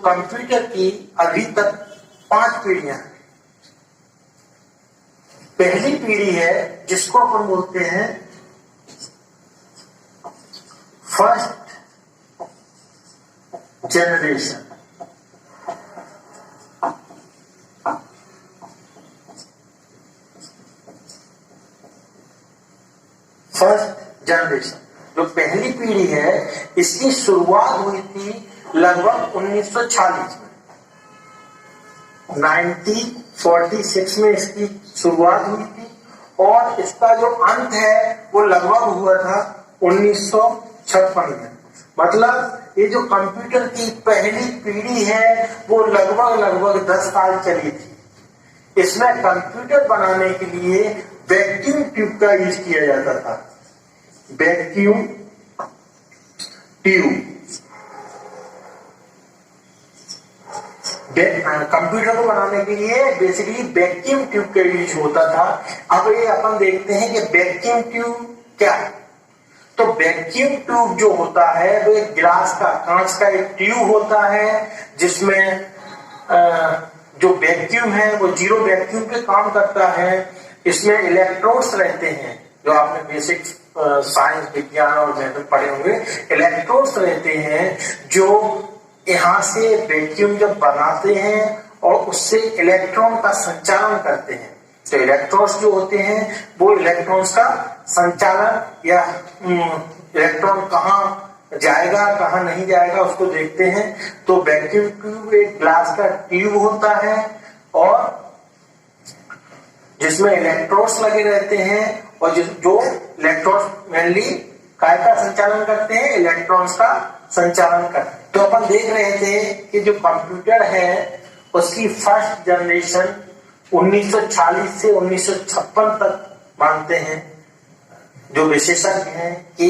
Computer की अभी तक 5 पीढ़ियां हैं। पहली पीढ़ी है जिसको अपन बोलते हैं फर्स्ट जनरेशन। फर्स्ट जनरेशन जो पहली पीढ़ी है, इसकी शुरुआत हुई थी लगभग 1946 में। 1946 में इसकी शुरुआत हुई थी और इसका जो अंत है वो लगभग हुआ था 1956 में। मतलब ये जो कंप्यूटर की पहली पीढ़ी है वो लगभग 10 साल चली थी। इसमें कंप्यूटर बनाने के लिए वैक्यूम ट्यूब का यूज किया जाता था। वैक्यूम ट्यूब कंप्यूटर को बनाने के लिए बेसिकली वैक्यूम ट्यूब का यूज होता था। अब ये अपन देखते हैं कि वैक्यूम ट्यूब क्या है। तो वैक्यूम ट्यूब जो होता है वो एक गिलास का, कांच का एक ट्यूब होता है जिसमें जो वैक्यूम है वो जीरो वैक्यूम पे काम करता है। इसमें इलेक्ट्रोड्स रहते हैं, जो आपने बेसिक साइंस विज्ञान और मैथ पढ़े होंगे। इलेक्ट्रोड्स रहते हैं जो यहाँ से वैक्यूम जब बनाते हैं और उससे इलेक्ट्रॉन का संचालन करते हैं। तो इलेक्ट्रॉन्स जो होते हैं वो इलेक्ट्रॉन्स का संचालन या इलेक्ट्रॉन कहाँ जाएगा कहाँ नहीं जाएगा उसको देखते हैं। तो वैक्यूम ट्यूब एक ग्लास का ट्यूब होता है और जिसमें इलेक्ट्रोड्स लगे रहते हैं और जो इलेक्ट्रॉन्स मेनली काय का संचालन करते हैं, इलेक्ट्रॉन्स का संचालन करते हैं। तो अपन देख रहे थे कि जो कंप्यूटर है उसकी फर्स्ट जनरेशन 1940 से 1956 तक मानते हैं जो विशेषज्ञ हैं कि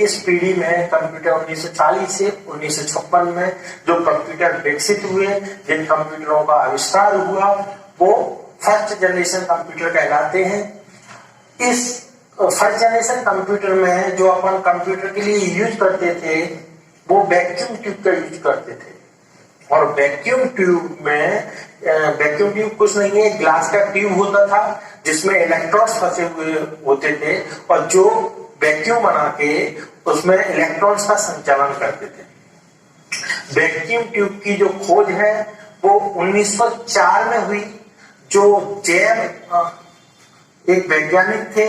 इस पीढ़ी में कंप्यूटर 1940 से 1956 में जो कंप्यूटर विकसित हुए, जिन कंप्यूटरों का आविष्कार हुआ वो फर्स्ट जनरेशन कंप्यूटर कहलाते हैं। इस फर्स्ट जनरेशन कंप्यूटर में जो अपन कंप्यूटर के लिए यूज करते थे वो वैक्यूम ट्यूब का यूज करते थे। और वैक्यूम ट्यूब में वैक्यूम ट्यूब कुछ नहीं है, ग्लास का ट्यूब होता था जिसमें इलेक्ट्रॉन्स फंसे हुए होते थे और जो वैक्यूम बना के उसमें इलेक्ट्रॉन्स का संचालन करते थे। वैक्यूम ट्यूब की जो खोज है वो 1904 में हुई। जो एक वैज्ञानिक थे,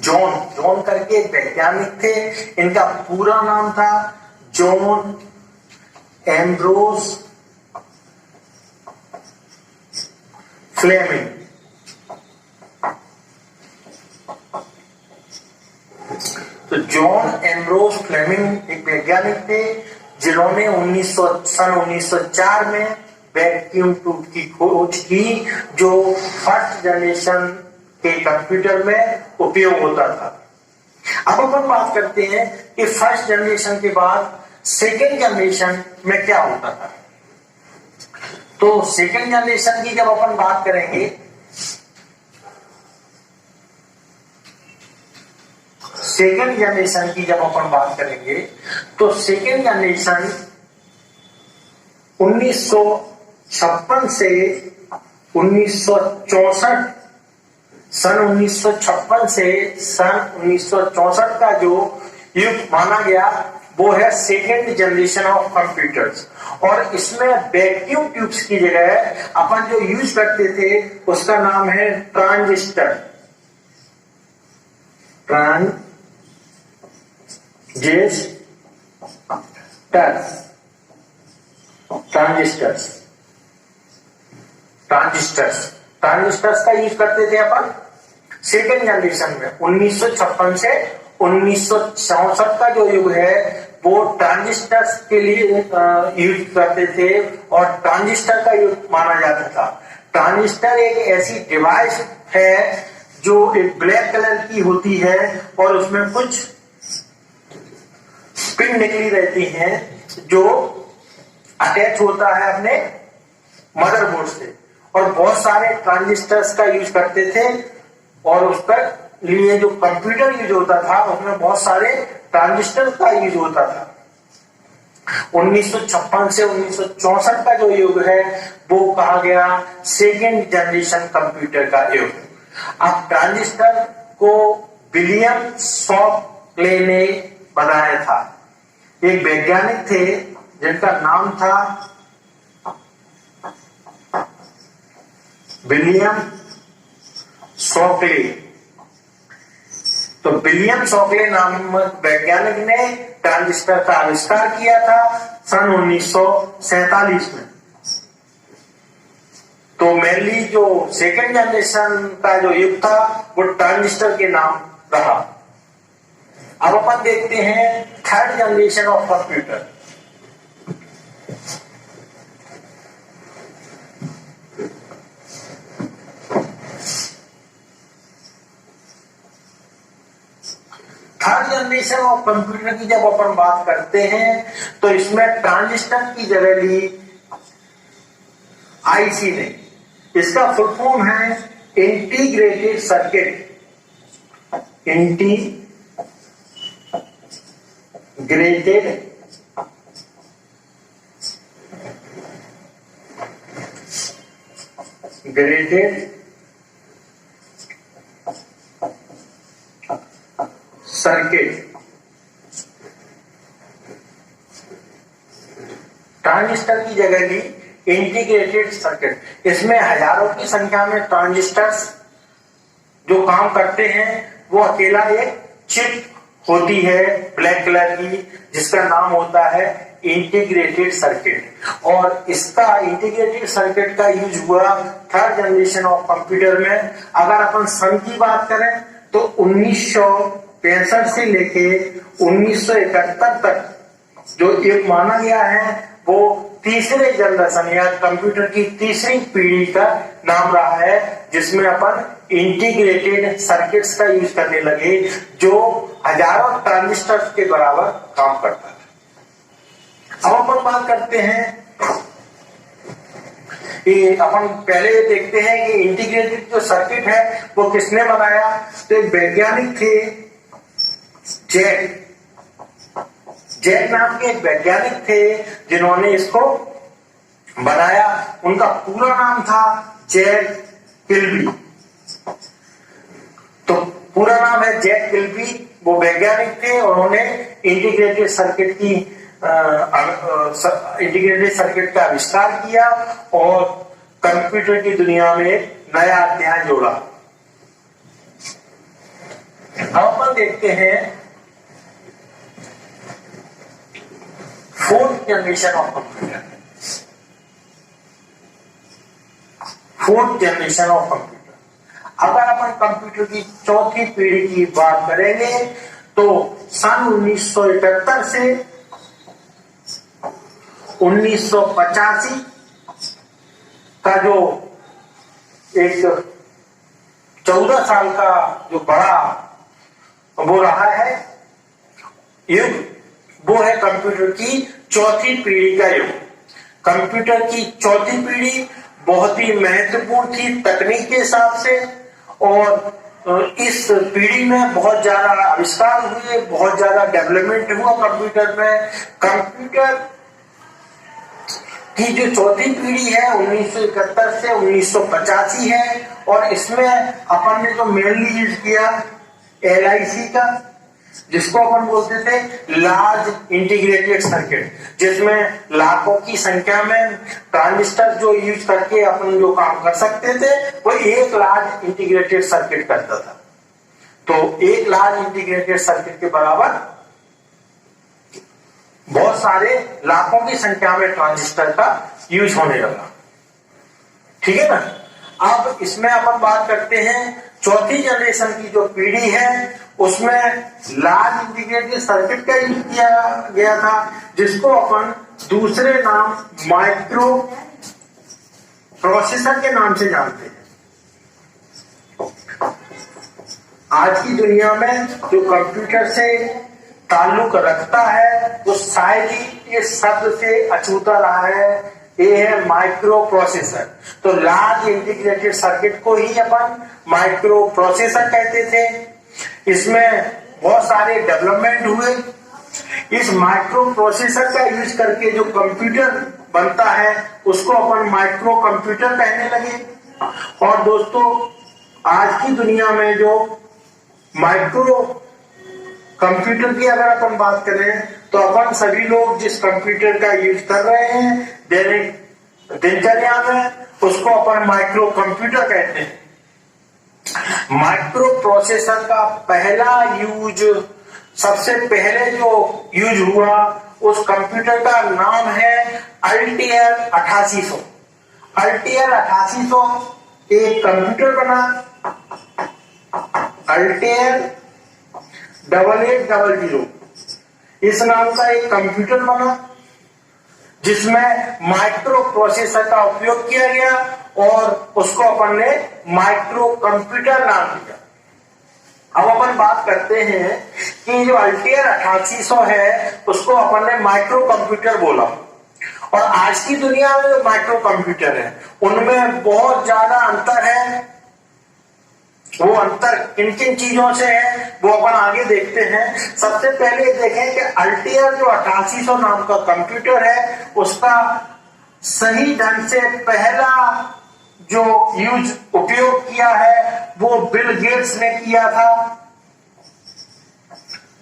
जॉन करके एक वैज्ञानिक थे। इनका पूरा नाम था जॉन एम्ब्रोस फ्लेमिंग। तो जॉन एम्ब्रोस फ्लेमिंग एक वैज्ञानिक थे जिन्होंने 1904 में वैक्यूम ट्यूब की खोज की जो फर्स्ट जनरेशन के कंप्यूटर में उपयोग होता था। अब अपन बात करते हैं कि फर्स्ट जनरेशन के बाद सेकेंड जनरेशन में क्या होता था। तो सेकेंड जनरेशन की जब अपन बात करेंगे, सेकेंड जनरेशन की जब अपन बात करेंगे तो सेकेंड जनरेशन 1956 से 1964 सन 1956 से सन 1964 का जो युग माना गया वो है सेकेंड जनरेशन ऑफ कंप्यूटर्स। और इसमें वैक्यूम ट्यूब्स की जगह अपन जो यूज करते थे उसका नाम है ट्रांजिस्टर। ट्रांजिस्टर्स का यूज करते थे अपन सेकेंड जनरेशन में। 1956 से 1964 का जो युग है वो ट्रांजिस्टर्स के लिए यूज करते थे और ट्रांजिस्टर का युग माना जाता था। ट्रांजिस्टर एक ऐसी डिवाइस है जो एक ब्लैक कलर की होती है और उसमें कुछ पिन निकली रहती हैं जो अटैच होता है अपने मदरबोर्ड से। और बहुत सारे ट्रांजिस्टर्स का यूज करते थे और उस पर लिए जो कंप्यूटर यूज होता था उसमें बहुत सारे ट्रांजिस्टर का यूज होता था। 1956 से 1964 का जो युग है वो कहा गया सेकेंड जनरेशन कंप्यूटर का युग। अब ट्रांजिस्टर को विलियम शॉकले ने बनाया था। एक वैज्ञानिक थे जिनका नाम था विलियम शॉकले। तो विलियम शॉकले नामक वैज्ञानिक ने ट्रांजिस्टर का आविष्कार किया था सन 1947 में। तो मेनली जो सेकेंड जनरेशन का जो युग था वो ट्रांजिस्टर के नाम रहा। अब अपन देखते हैं third generation of computer. Third generation of computer की जब अपन बात करते हैं तो इसमें ट्रांजिस्टर की जगह ली आईसी ने। इसका फुल फॉर्म है integrated circuit. Graded circuit. Transistor की जगह ली इंटीग्रेटेड सर्किट। इसमें हजारों की संख्या में ट्रांजिस्टर्स जो काम करते हैं वो अकेला एक चिप होती है ब्लैक कलर की जिसका नाम होता है इंटीग्रेटेड सर्किट। और इसका इंटीग्रेटेड सर्किट का यूज हुआ थर्ड जनरेशन ऑफ कंप्यूटर में। अगर अपन सन की बात करें तो 1965 से लेके 1971 तक जो एक माना गया है वो तीसरे जनरेशन या कंप्यूटर की तीसरी पीढ़ी का नाम रहा है जिसमें अपन इंटीग्रेटेड सर्किट्स का यूज करने लगे जो हजारों ट्रांजिस्टर के बराबर काम करता है। अब अपन बात करते हैं कि अपन पहले देखते हैं कि इंटीग्रेटेड जो सर्किट है वो किसने बनाया। तो एक वैज्ञानिक थे जैक नाम के एक वैज्ञानिक थे जिन्होंने इसको बनाया। उनका पूरा नाम था जैक किल्बी। तो पूरा नाम है जैक किल्बी। वो वैज्ञानिक थे और उन्होंने इंटीग्रेटेड सर्किट का आविष्कार किया और कंप्यूटर की दुनिया में नया अध्याय जोड़ा। अब अपन देखते हैं fourth generation of computer. Fourth generation of computer. अगर अपन कंप्यूटर की चौथी पीढ़ी की बात करेंगे तो सन 1971 से 1985 का जो एक 14 साल का जो बड़ा वो रहा है युग, वो है कंप्यूटर की चौथी पीढ़ी का युग। कंप्यूटर की चौथी पीढ़ी बहुत ही महत्वपूर्ण थी तकनीक के हिसाब से और इस पीढ़ी में बहुत ज्यादा आविष्कार हुए, बहुत ज्यादा डेवलपमेंट हुआ कंप्यूटर में। कंप्यूटर की जो चौथी पीढ़ी है 1971 से 1985 है और इसमें अपन ने जो मेनली यूज किया LIC का, जिसको अपन बोलते थे लार्ज इंटीग्रेटेड सर्किट, जिसमें लाखों की संख्या में ट्रांजिस्टर जो यूज करके अपन जो काम कर सकते थे वो एक लार्ज इंटीग्रेटेड सर्किट करता था। तो एक लार्ज इंटीग्रेटेड सर्किट के बराबर बहुत सारे लाखों की संख्या में ट्रांजिस्टर का यूज होने लगा। ठीक है ना। अब इसमें अपन बात करते हैं चौथी जनरेशन की जो पीढ़ी है उसमें लार्ज इंटीग्रेटेड सर्किट का यूज किया गया था, जिसको अपन दूसरे नाम माइक्रो प्रोसेसर के नाम से जानते हैं। आज की दुनिया में जो कंप्यूटर से ताल्लुक रखता है वो शायद ही इस शब्द से अछूता रहा है, ये है माइक्रो प्रोसेसर। तो लार्ज इंटीग्रेटेड सर्किट को ही अपन माइक्रो प्रोसेसर कहते थे। इसमें बहुत सारे डेवलपमेंट हुए। इस माइक्रो प्रोसेसर का यूज करके जो कंप्यूटर बनता है उसको अपन माइक्रो कंप्यूटर कहने लगे। और दोस्तों, आज की दुनिया में जो माइक्रो कंप्यूटर की अगर अपन बात करें तो अपन सभी लोग जिस कंप्यूटर का यूज कर रहे हैं दैनिक दिनचर्या में, उसको अपन माइक्रो कंप्यूटर कहते हैं। माइक्रो प्रोसेसर का पहला यूज, सबसे पहले जो यूज हुआ उस कंप्यूटर का नाम है अल्टेयर 8800। अल्टेयर 8800 एक कंप्यूटर बना, अल्टेयर 8800 इस नाम का एक कंप्यूटर बना जिसमें माइक्रो प्रोसेसर का उपयोग किया गया और उसको अपन ने माइक्रो कंप्यूटर नाम दिया। अब अपन बात करते हैं कि जो अल्टेयर 8800 है उसको अपन ने माइक्रो कंप्यूटर बोला, और आज की दुनिया में जो माइक्रो कंप्यूटर है उनमें बहुत ज्यादा अंतर है। वो अंतर किन किन चीजों से है वो अपन आगे देखते हैं। सबसे पहले देखें कि अल्टेयर जो 8800 नाम का कंप्यूटर है उसका सही ढंग से पहला जो यूज उपयोग किया है वो बिल गेट्स ने किया था।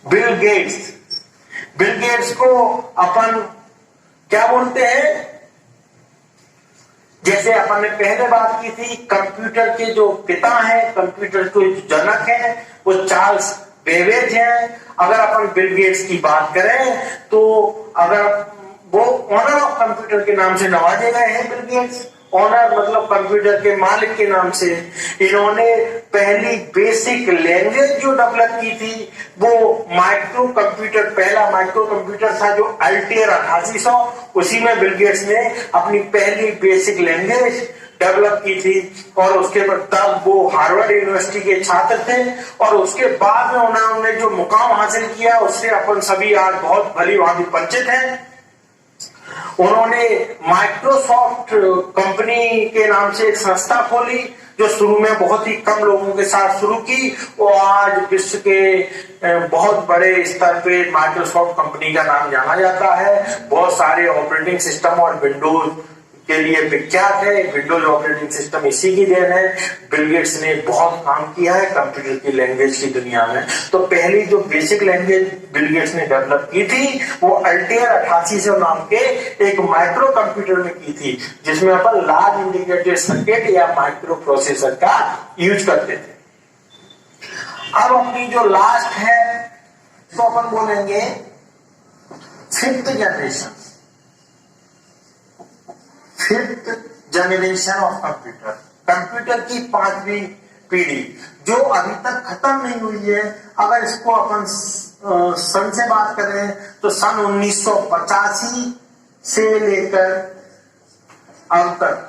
बिल गेट्स को अपन क्या बोलते हैं, जैसे अपन ने पहले बात की थी, कंप्यूटर के जो पिता हैं, कंप्यूटर के जनक हैं, वो चार्ल्स बेबेज हैं। अगर अपन बिल गेट्स की बात करें तो अगर वो ऑनर ऑफ कंप्यूटर के नाम से नवाजे गए हैं बिल गेट्स। ऑनर मतलब कंप्यूटर के मालिक के नाम से। इन्होंने पहली बेसिक लैंग्वेज जो डेवलप की थी वो माइक्रो कंप्यूटर, पहला माइक्रो कंप्यूटर था जो अल्टेयर 8800, उसी में बिल गेट्स ने अपनी पहली बेसिक लैंग्वेज डेवलप की थी। और उसके बाद तब वो हार्वर्ड यूनिवर्सिटी के छात्र थे और उसके बाद में उन्होंने जो मुकाम हासिल किया उससे अपन सभी आज बहुत भली भांति परिचित हैं। उन्होंने माइक्रोसॉफ्ट कंपनी के नाम से एक संस्था खोली जो शुरू में बहुत ही कम लोगों के साथ शुरू की और आज विश्व के बहुत बड़े स्तर पे माइक्रोसॉफ्ट कंपनी का नाम जाना जाता है। बहुत सारे ऑपरेटिंग सिस्टम और विंडोज के लिए विख्यात है। विंडोज ऑपरेटिंग सिस्टम इसी की देन है। बिल गेट्स ने बहुत काम किया है कंप्यूटर की लैंग्वेज की दुनिया में। तो पहली जो बेसिक लैंग्वेज बिल गेट्स ने डेवलप की थी वो अल्टेयर 8800 नाम के एक माइक्रो कंप्यूटर में की थी, जिसमें अपन लार्ज इंटीग्रेटेड सर्किट या माइक्रो प्रोसेसर का यूज करते थे। अब अपनी जो लास्ट है तो अपन बोलेंगे 5th generation. 5th generation of computer, computer की 5वीं पीढ़ी जो अभी तक खत्म नहीं हुई है। अगर इसको अपन सन से बात करें तो सन 1985 से लेकर अब तक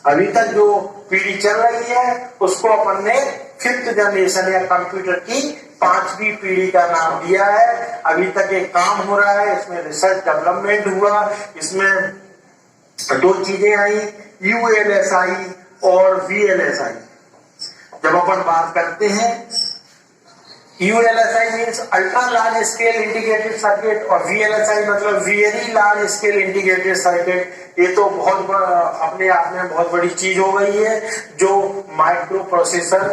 अभी तक जो पीढ़ी चल रही है उसको अपन ने 5th जनरेशन या कंप्यूटर की 5वीं पीढ़ी का नाम दिया है। अभी तक एक काम हो रहा है, इसमें रिसर्च डेवलपमेंट हुआ। इसमें दो चीजें आई, ULSI और VLSI। जब अपन बात करते हैं ULSI means ultra large scale integrated circuit और VLSI मतलब very large scale integrated circuit. ये तो बहुत अपने आप में बहुत बड़ी चीज हो गई है जो माइक्रो प्रोसेसर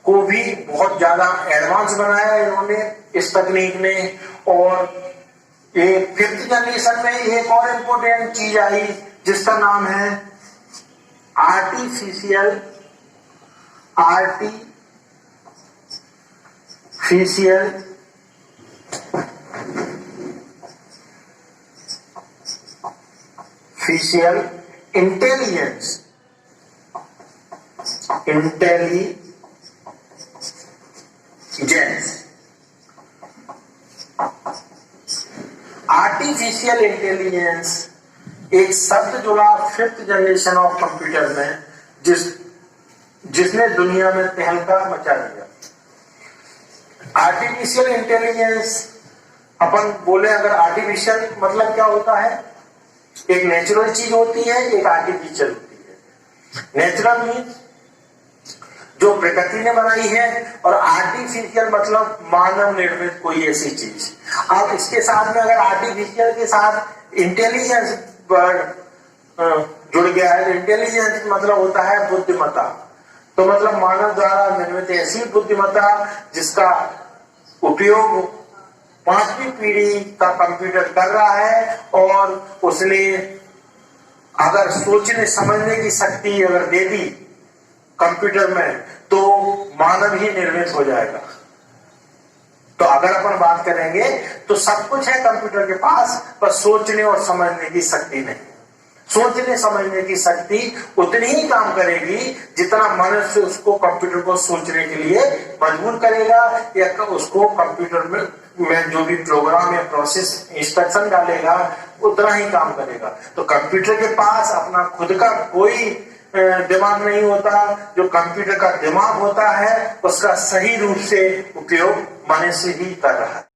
को भी बहुत ज्यादा एडवांस बनाया इन्होंने इस तकनीक ने। और ये 5th जनरेशन में एक और इम्पोर्टेंट चीज आई जिसका नाम है आर्टिफिशियल इंटेलिजेंस। आर्टिफिशियल इंटेलिजेंस एक शब्द जुड़ा 5th जनरेशन ऑफ कंप्यूटर में जिसने दुनिया में तहलका मचा दिया। आर्टिफिशियल इंटेलिजेंस अपन बोले, अगर आर्टिफिशियल मतलब क्या होता है एक नेचुरल चीज होती है, एक आर्टिफिशियल होती है। नेचुरल मीन्स जो प्रकृति ने बनाई है, और आर्टिफिशियल मतलब मानव निर्मित कोई ऐसी चीज। अब इसके साथ में अगर आर्टिफिशियल के साथ इंटेलिजेंस जुड़ गया है, तो इंटेलिजेंस मतलब होता है बुद्धिमत्ता। तो मतलब मानव द्वारा निर्मित ऐसी बुद्धिमत्ता जिसका उपयोग 5वीं पीढ़ी का कंप्यूटर कर रहा है, और उसने अगर सोचने समझने की शक्ति अगर दे दी कंप्यूटर में, तो मानव ही निर्मित हो जाएगा। तो अगर अपन बात करेंगे तो सब कुछ है कंप्यूटर के पास, पर सोचने और समझने की शक्ति नहीं। सोचने समझने की शक्ति उतनी ही काम करेगी जितना मनुष्य उसको कंप्यूटर को सोचने के लिए मजबूर करेगा, या उसको कंप्यूटर में जो भी प्रोग्राम या प्रोसेस इंस्ट्रक्शन डालेगा उतना ही काम करेगा। तो कंप्यूटर के पास अपना खुद का कोई दिमाग नहीं होता। जो कंप्यूटर का दिमाग होता है उसका सही रूप से उपयोग मनुष्य ही कर रहा है।